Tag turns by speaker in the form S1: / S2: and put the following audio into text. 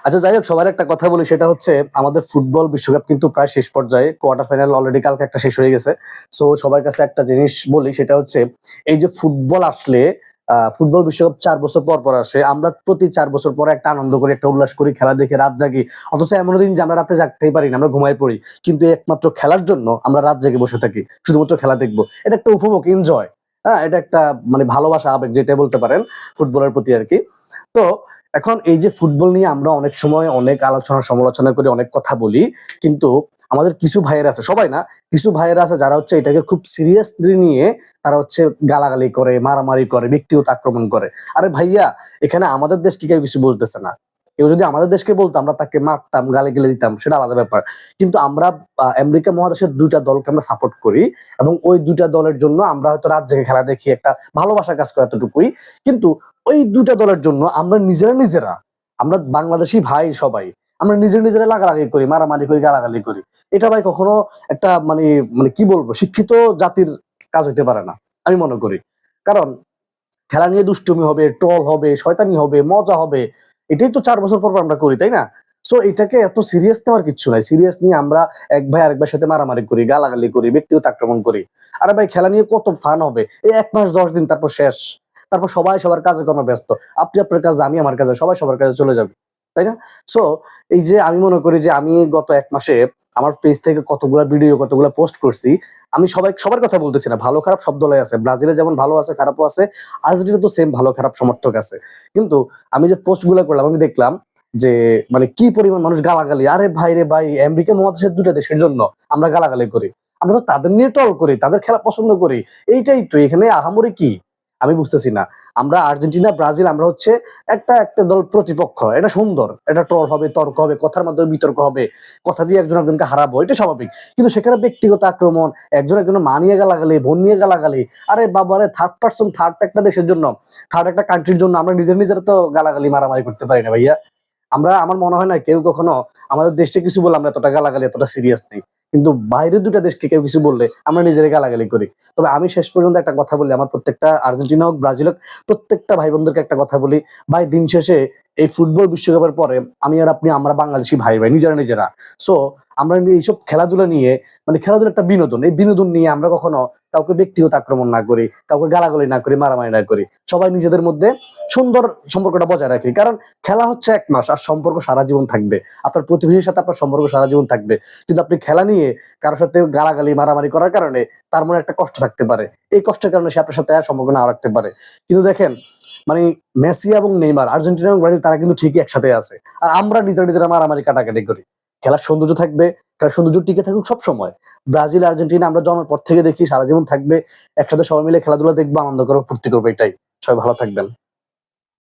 S1: আচ্ছা, যাই হোক, সবার একটা কথা বলি, সেটা হচ্ছে আমাদের ফুটবল বিশ্বকাপ কিন্তু প্রায় শেষ পর্যায়ে, কোয়ার্টার ফাইনাল অলরেডি কালকে একটা শেষ হয়ে গেছে। সো সবার কাছে একটা জিনিস বলি, সেটা হচ্ছে এই যে ফুটবল আসলে ফুটবল বিশ্বকাপ 4 বছর পর পর আসে, আমরা প্রতি 4 বছর পরে একটা আনন্দ করি, একটা উল্লাস করি, খেলা দেখে রাত জাগি। অথচ এমন দিন যে আমরা রাতে জাগতেই পারি না, আমরা ঘুমাই পড়ি, কিন্তু একমাত্র খেলার জন্য আমরা রাত জেগে বসে থাকি, শুধুমাত্র খেলা দেখবো। এটা একটা উপভোগ, এনজয়। হ্যাঁ, এটা একটা মানে ভালোবাসা, আবেগ, যেটা বলতে পারেন ফুটবলের প্রতি আর কি। তো এখন এই যে ফুটবল নিয়ে আমরা অনেক সময় অনেক আলোচনা সমালোচনা করি, অনেক কথা বলি, কিন্তু আমাদের কিছু ভাইয়ের আছে, সবাই না, কিছু ভাইয়েরা আছে যারা হচ্ছে এটাকে খুব সিরিয়াসলি নিয়ে তারা হচ্ছে গালাগালি করে, মারামারি করে, ব্যক্তিগত আক্রমণ করে। আরে ভাইয়া, এখানে আমাদের দেশ কি কেউ কিছু বলতেছে না। কেউ যদি আমাদের দেশকে বলতো, আমরা তাকে মারতাম, গালি গেলে দিতাম, সেটা আলাদা ব্যাপার। কিন্তু আমরা আমেরিকা মহাদেশের দুইটা দলকে আমরা সাপোর্ট করি, এবং ওই দুইটা দলের জন্য আমরা হয়তো রাত জেগে খেলা দেখি, একটা ভালোবাসা কাজ করে, এতটুকুই। কিন্তু ওই দুইটা দলের জন্য আমরা নিজেরা আমরা বাংলাদেশি ভাই সবাই, আমরা নিজেরা লাগালাগি করি, মারামারি করি, গালাগালি করি। এটা ভাই কখনো একটা মানে মানে কি বলবো, শিক্ষিত জাতির কাজ হইতে পারে না, আমি মনে করি। কারণ খেলা নিয়ে দুষ্টুমি হবে, ট্রল হবে, শয়তানি হবে, মজা হবে, এটাই তো 4 বছর পর পর আমরা করি, তাই না? সো এটাকে এত সিরিয়াস নেওয়ার কিচ্ছু নাই। সিরিয়াস নিয়ে আমরা এক ভাই আরেকবার সাথে মারামারি করি, গালাগালি করি, ব্যক্তিগত আক্রমণ করি। আরে ভাই, খেলা নিয়ে কত ফান হবে, এই 1 মাস 10 দিন, তারপর শেষ। তারপর সবাই সবার কাজে কর্মে ব্যস্ত, আপনি আপনার কাজে, আমি আমার কাজে, সবাই সবার কাজে চলে যাবে, তাই না? সো এই যে আমি মনে করি যে আমি গত 1 মাসে আমার পেজ থেকে কতগুলা ভিডিও, কতগুলা পোস্ট করছি। আমি সবার কথা বলতেছি না, ভালো খারাপ সব দলে আছে, ব্রাজিলে যেমন ভালো আছে খারাপও আছে, আর্জেন্টিনা তো সেম ভালো খারাপ সমর্থক আছে। কিন্তু আমি যে পোস্ট গুলা করলাম, আমি দেখলাম যে মানে কি পরিমাণ মানুষ গালাগালি। আরে ভাই রে ভাই, আমেরিকা মহাদেশের দুটা দেশের জন্য আমরা গালাগালি করি, আমরা তো তাদের নিয়ে টল করি, তাদের খেলা পছন্দ করি, এইটাই তো। এখানে আহামরি কি, আমি বুঝতেছি না। আমরা আর্জেন্টিনা ব্রাজিল, আমরা হচ্ছে একটা একটা দল প্রতিপক্ষ, এটা সুন্দর, এটা ট্রল হবে, তর্ক হবে, কথার মাধ্যমে বিতর্ক হবে, কথা দিয়ে একজন একজনকে হারাবো, এটা স্বাভাবিক। কিন্তু সেখানে ব্যক্তিগত আক্রমণ, একজন একজন মানিয়ে গালাগালি, বোন নিয়ে গালাগালি। আরে বাবারে, থার্ড পার্সন, থার্ড একটা দেশের জন্য, থার্ড একটা কান্ট্রির জন্য আমরা নিজেরা তো গালাগালি মারামারি করতে পারি না ভাইয়া। আমার মনে হয় না কেউ কখনো আমাদের দেশে কিছু বলে আমরা এতটা গালাগালি, এতটা সিরিয়াস নেই। কিন্তু বাইরের দুটা দেশকে কেউ কিছু বললে আমরা নিজেরাই গালাগালি করি। তবে আমি শেষ পর্যন্ত একটা কথা বলি, আমার প্রত্যেকটা আর্জেন্টিনা হোক, ব্রাজিল হোক, প্রত্যেকটা ভাই বোনদেরকে একটা কথা বলি, ভাই দিন শেষে এই ফুটবল বিশ্বকাপের পরে আমি আর আপনি, আমরা বাংলাদেশি ভাই ভাই, নিজেরা। সো আমরা এইসব খেলাধুলা নিয়ে, মানে খেলাধুলা একটা বিনোদন, এই বিনোদন নিয়ে আমরা কখনো কাউকে ব্যক্তিগত আক্রমণ না করি, কাউকে গালাগালি না করি, মারামারি না করি। সবাই নিজেদের মধ্যে সুন্দর সম্পর্কটা বজায় রাখি। কারণ খেলা হচ্ছে 1 মাস, আর সম্পর্ক সারা জীবন থাকবে। আপনার প্রতিবেশীর সাথে আপনার সম্পর্ক সারা জীবন থাকবে। কিন্তু আপনি খেলা নিয়ে কারোর সাথে গালাগালি, মারামারি করার কারণে তার মনে একটা কষ্ট থাকতে পারে, এই কষ্টের কারণে সে আপনার সাথে আর সম্পর্ক না রাখতে পারে। কিন্তু দেখেন, মানে মেসি এবং নেইমার, আর্জেন্টিনা এবং ব্রাজিল, তারা কিন্তু ঠিকই একসাথে আছে। আর আমরা নিজেরা মারামারি কাটাকাটি করি। খেলার সৌন্দর্য থাকবে, খেলার সৌন্দর্য টিকে থাকুক সব সময়। ব্রাজিল আর্জেন্টিনা আমরা জন্মের পর থেকে দেখি, সারা জীবন থাকবে। একসাথে সবাই মিলে খেলাধুলা দেখবো, আনন্দ করবো, ফুর্তি করবো, এটাই। সবাই ভালো থাকবেন।